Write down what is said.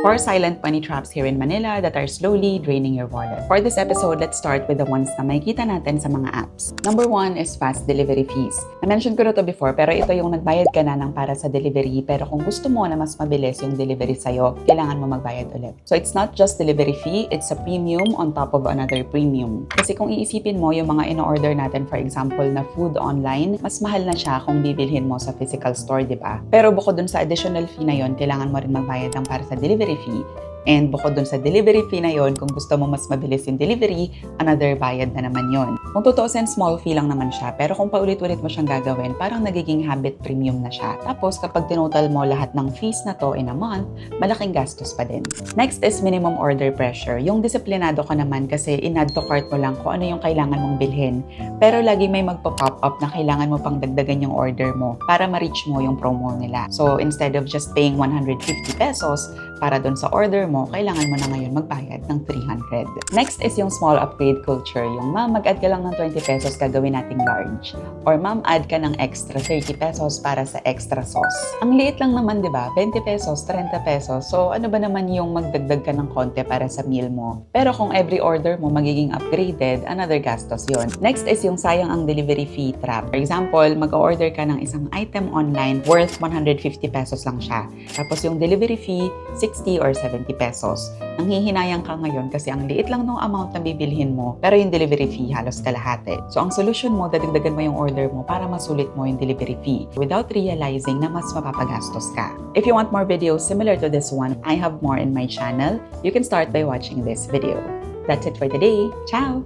4 silent money traps here in Manila that are slowly draining your wallet. For this episode, let's start with the ones na makikita natin sa mga apps. Number 1 is fast delivery fees. Na-mention ko na to before, pero ito yung nagbayad ka na ng para sa delivery, pero kung gusto mo na mas mabilis yung delivery sa'yo, kailangan mo magbayad ulit. So it's not just delivery fee, it's a premium on top of another premium. Kasi kung iisipin mo yung mga in-order natin, for example, na food online, mas mahal na siya kung bibilhin mo sa physical store, di ba? Pero bukod dun sa additional fee na yon, kailangan mo rin magbayad ng para sa delivery fee. And bukod dun sa delivery fee na yon, kung gusto mo mas mabilis yung delivery, another bayad na naman yon. Kung tutuusin, small fee lang naman siya. Pero kung paulit-ulit mo siyang gagawin, parang nagiging habit premium na siya. Tapos kapag tinotal mo lahat ng fees na to in a month, malaking gastos pa din. Next is minimum order pressure. Yung disiplinado ka naman kasi in-add to cart mo lang kung ano yung kailangan mong bilhin. Pero lagi may magpo-pop up na kailangan mo pang dagdagan yung order mo para ma-reach mo yung promo nila. So instead of just paying 150 pesos para dun sa order mo, kailangan mo na ngayon magbayad ng 300. Next is yung small upgrade culture. Yung ma'am, mag-add ka lang ng 20 pesos, gagawin nating large. Or ma'am, add ka ng extra 30 pesos para sa extra sauce. Ang liit lang naman, di ba? 20 pesos, 30 pesos. So ano ba naman yung magdagdag ka ng konti para sa meal mo? Pero kung every order mo magiging upgraded, another gastos yon. Next is yung sayang ang delivery fee trap. For example, mag-order ka ng isang item online worth 150 pesos lang siya. Tapos yung delivery fee, 60 or 70 pesos. Nanghihinayang ka ngayon kasi ang liit lang ng amount na bibilhin mo, pero yung delivery fee halos kalahati. So ang solution mo, dadagdagan mo yung order mo para masulit mo yung delivery fee without realizing na mas mapapagastos ka. If you want more videos similar to this one, I have more in my channel. You can start by watching this video. That's it for today. Ciao!